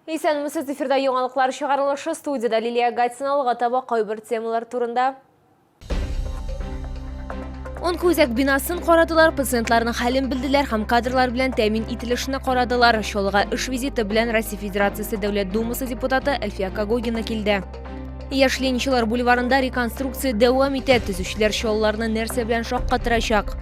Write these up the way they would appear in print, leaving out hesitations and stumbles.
Исәнмесез, эфирда яңалыклар чыгарылышы, студияда Лилия Гатиналыга таба кайбер темалар турында. Онкоүзәк бинасын карадылар, пациентларның хәлен белделәр һәм кадрлар белән тәэмин ителешне карадылар. Шолыга эш визиты белән Россия Федерациясе Дәүләт Думасы депутаты Әлфия Кагогина килде. Яшьленчеләр бульварында реконструкция дәвам итә. Төзүчеләр чолларны нәрсә белән шаккатырачак?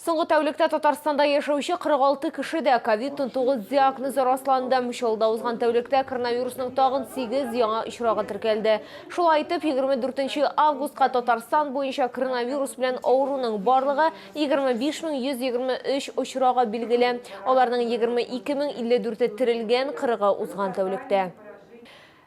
Соңгы тәүлектә Татарстанда яшәүче 46 кешедә COVID-19 диагнозы расланды. Шулда узган тәүлектә коронавирусның тагын 8 яңа очрагы теркәлде. Шулай итеп, 24 августка Татарстан буенча коронавирус белән авыруның барлыгы 25123 очрагы билгеле. Аларның 22054 терелгән, 40 узган тәүлектә.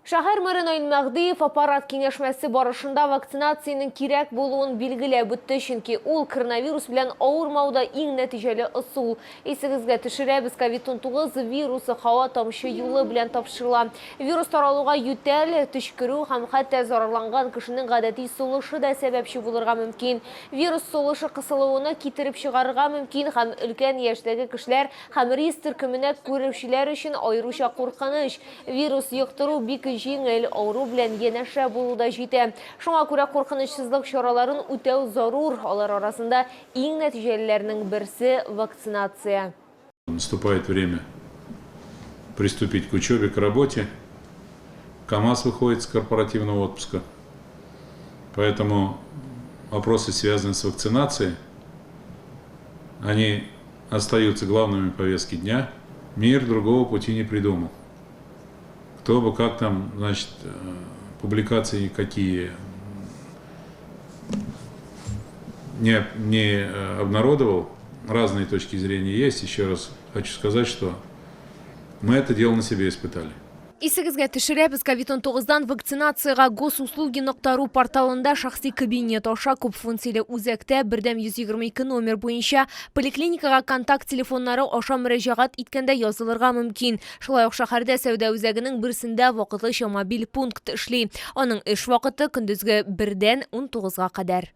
Шәһәр мэры Наил Мәгъдиев аппарат киңәшмәсе барышында вакцинацияның кирәк булуын билгеләп үтте, чөнки ул коронавирус белән авырмауда иң нәтиҗәле ысул. Исегезгә төшерәбез, COVID-19 вирусы һава тамчы юлы белән тапшырыла. Вирус таралуга ютәл, төшкерү һәм хәтта зарарланган кешенең гадәти сулышы да сәбәпче булырга мөмкин. Вирус сулышы кысылуына китереп чыгарырга мөмкин һәм өлкән яшьтәге кешеләр һәм риск төркеменә күрүчеләр өчен аеруча куркыныч. Вирус йоктыру бик җиңел, авыру белән янәшә булуда җитә. Шуңа күрә куркынычсызлык чараларын үтәү зарур. Алар арасында иң нәтиҗәлеләрнең берсе вакцинация. Наступает время приступить к учебе, к работе. КамАЗ выходит с корпоративного отпуска. Поэтому вопросы, связанные с вакцинацией, они остаются главными повестки дня. Мир другого пути не придумал. Кто бы как там, значит, публикации какие не обнародовал, разные точки зрения есть. Еще раз хочу сказать, что мы это дело на себе испытали. Исегезгә төшерәбез, COVID-19дан вакцинацияга госуслуги.ру порталында шәхси кабинет аша күп функцияле үзәктә бердәм 122 номер буенча поликлиникага контакт телефоннары аша мөрәҗәгать иткәндә язылырга мөмкин. Шулай ук шәһәрдә сәүдә үзәгенең берсендә вакытлыча мобиль пункт эшли. Аның эш вакыты көндезге 1-дән 19-га кадәр.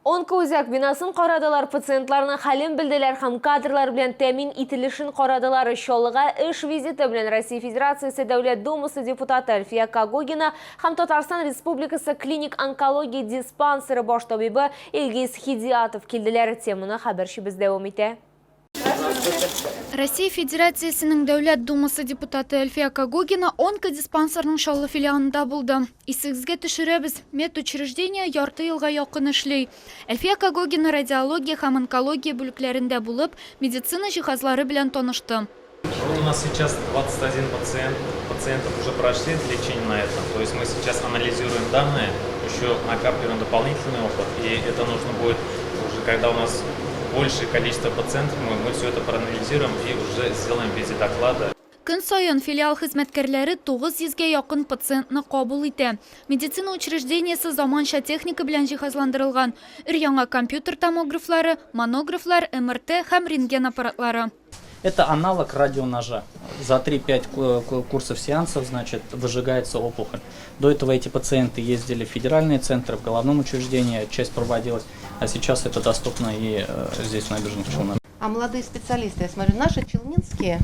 Онкоүзәк бинасын карадылар, пациентларның хәлен белделәр һәм кадрлар белән тәэмин ителешен карадылар. Шолыга эш визиты белән Россия Федерациясе Дәүләт Думасы депутаты Әлфия Кагогина һәм Татарстан Республикасы клиник онкология диспансеры баш табибы Илгиз Хидиятов килделәр. Теманы хәбәрчебез дәвам итә. Россия Федерациясының Дәүләт Думасы депутаты Әлфия Кагогина онкодиспансерның Шаллы филиалында булды. Исегезгә төшерәбез, медучреждение ярты елга якын эшли. Әлфия Кагогина радиология һәм онкология бүлекләрендә булып, медицина җиһазлары белән танышты. У нас сейчас 21 пациентов уже прошли лечение на этом. То есть мы сейчас анализируем данные, еще накапливаем дополнительный опыт. И это нужно будет уже, когда у нас большее количество пациентов, мы все это проанализируем и уже сделаем в виде доклада. Көн сайын филиал хезмәткәрләре 900-гә якын пациентны кабул итә. Медицина учреждениесе заманча техника белән җиһазландырылган. Өр-яңа компьютер томографлары, монографлар, МРТ һәм рентген аппаратлары. Это аналог радионожа. За 3-5 курсов сеансов, значит, выжигается опухоль. До этого эти пациенты ездили в федеральные центры, в головном учреждении, часть проводилась, а сейчас это доступно и здесь, в Набережных Челнах. А молодые специалисты, я смотрю, наши челнинские?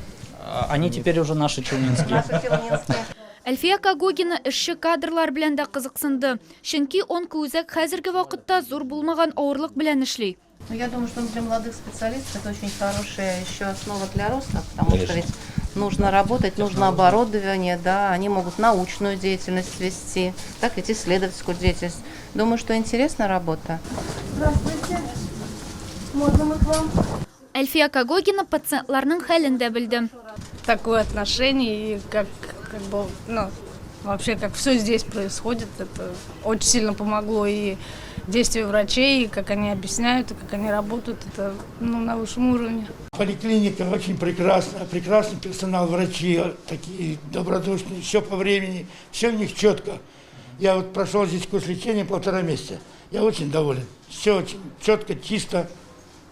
Они теперь уже наши челнинские. Наши челнинские. Әлфия Кагогина эшче кадрлар белән дә кызыксынды. Чөнки онкоүзәк хәзерге вакытта зур булмаган авырлык белән эшли. Я думаю, что для молодых специалистов это очень хорошая еще основа для роста, потому что ведь нужно работать, нужно оборудование, да, они могут научную деятельность вести, так ведь исследовательскую деятельность. Думаю, что интересная работа. Здравствуйте. Можно мы к вам? Әлфия Кагогина пациентларның хәлен дә белде. Такое отношение и как бы, вообще как все здесь происходит, это очень сильно помогло и действию врачей, и как они объясняют, и как они работают, это на высшем уровне. Поликлиника очень прекрасная, прекрасный персонал, врачи такие добродушные, все по времени, все у них четко. Я вот прошел здесь курс лечения 1,5 месяца, я очень доволен, все очень четко, чисто,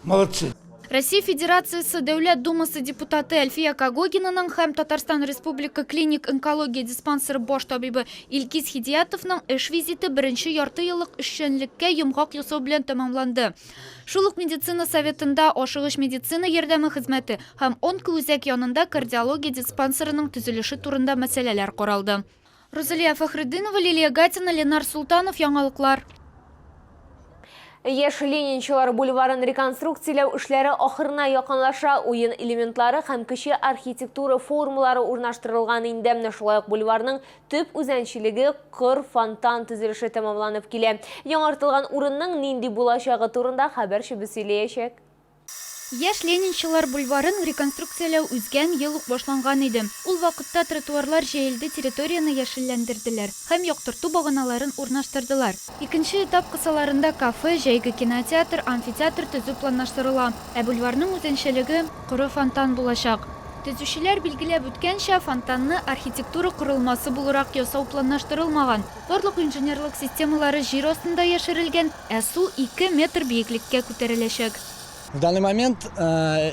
молодцы. Россия Федерациясы Дәүләт Думасы депутаты Әлфия Кагогинаның һәм Татарстан Республика клиник онкология диспансеры баш табибы Илкис Хидиятовның эш визиты беренче ярты еллык эшчәнлеккә йомгак ясау белән тәмамланды. Шул ук медицина советында ашыгыч медицина ярдәме хезмәте һәм онкоүзәк янында кардиология диспансерының төзелеше турында мәсьәләләр каралды. Розалия Фәхретдинова, Лилия Гатина, Ленар Султанов, яңалыклар. Яш Ленинчылар бульварын реконструкцияләү эшләре ахырына якынлаша, уен элементлары һәм кече архитектура формалары урнаштырылган инде. Шулай ук бульварның төп үзенчелеге кыр фонтан төзелеше тәмамланып килә. Яңартылган урынның нинди булачагы турында хәбәрчебез сөйләячәк. Яш Ленинчылар бульварын реконструкцияләү үзгән ел ук башланган иде. Ул вакытта тротуарлар җәелде, территорияны яшелләндерделәр һәм яктырту баганаларын урнаштырдылар. Икенче этап кысаларында кафе, җәйге кинотеатр, амфитеатр төзү планлаштырыла. Ә бульварның үзенчелеге коры фонтан булачак. Төзүчеләр билгеләп үткәнчә, фонтанны архитектура корылмасы буларак ясау планлаштырылмаган. Барлык инженерлык системалары җир астында яшерелгән, ә су 2 метр биеклеккә күтәреләчәк. В данный момент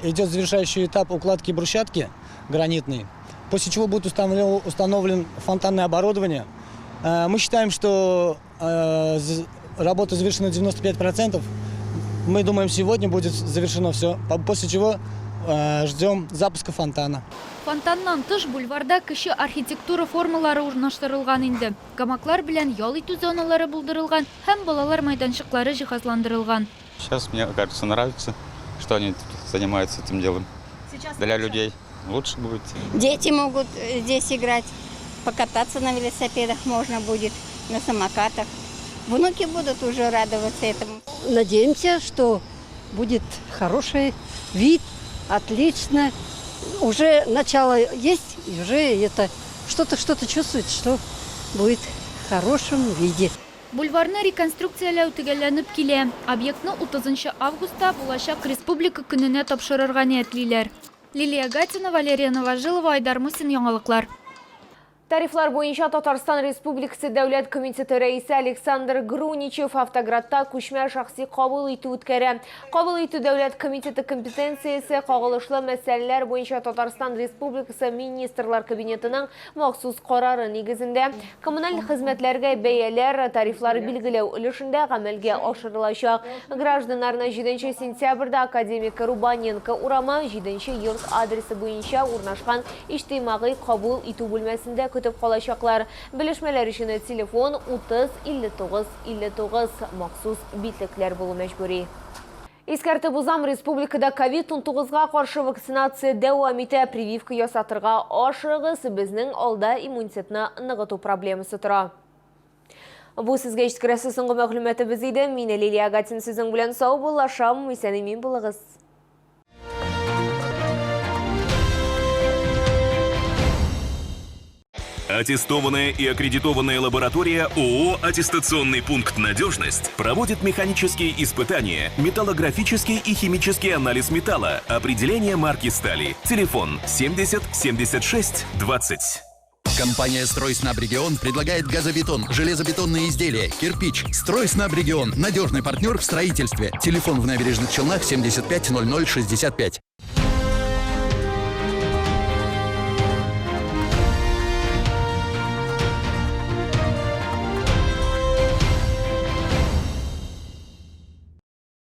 идет завершающий этап укладки брусчатки гранитной, после чего будет установлен фонтанное оборудование. Мы считаем, что работа завершена 95%. Мы думаем, сегодня будет завершено все, после чего ждем запуска фонтана. Фонтаннан тыш бульварда кече архитектура формалары урнаштырылган инде. Гамаклар белән ял итү зоналары булдырылган һәм балалар майданчыклары җиһазландырылган. Сейчас мне кажется нравится, что они тут занимаются этим делом. Для людей лучше будет. Дети могут здесь играть, покататься на велосипедах можно будет, на самокатах. Внуки будут уже радоваться этому. Надеемся, что будет хороший вид, отлично. Уже начало есть, и уже это что-то чувствует, что будет в хорошем виде. Бульварны реконструкцияләү төгәлләнеп килә. Объектны 30 августта булачак республика көненә тапшырырга ниятлиләр. Лилия Гатина, Валерия Новожилова, Айдар Мусин, яңалыклар. Тарифлар буенча Татарстан Республикасы Дәүләт комитеты рәисе Александр Груничев автоградта күчмә шәхси кабул итү үткәрә. Кабул итү Дәүләт комитеты компетенциясе кагылышлы мәсьәләләр буенча Татарстан Республикасы министрлар кабинетының махсус карары нигезендә коммуналь хезмәтләргә бәяләр тарифлары билгеләү өлешендә гамәлгә ашырылачак. Гражданнарны 7 сентябрьдә Академик Рубаненко урамы 7 йорт адресы буенча урнашкан иҗтимагый кабул итү бүлмәсендә көтеп калачаклар. Белешмәләр өчен телефон 30 59 59 махсус битлекләр булу мәҗбүри. Искәртеп узам, республикада COVID-19-га каршы вакцинация дәвам итә. Прививка ясатырга ашыгыз, безнең алда иммунитетны ныгыту проблемасы тора. Бу сезгә җиткерәсе соңгы мәгълүматыбыз иде. Мин Лилия Гатин сезнең белән сау булашам, исән-имин булыгыз. Аттестованная и аккредитованная лаборатория ООО «Аттестационный пункт «Надежность» проводит механические испытания, металлографический и химический анализ металла, определение марки стали. Телефон 70 76 20. Компания «Стройснабрегион» предлагает газобетон, железобетонные изделия, кирпич. «Стройснабрегион» – надежный партнер в строительстве. Телефон в Набережных Челнах 75 00 65.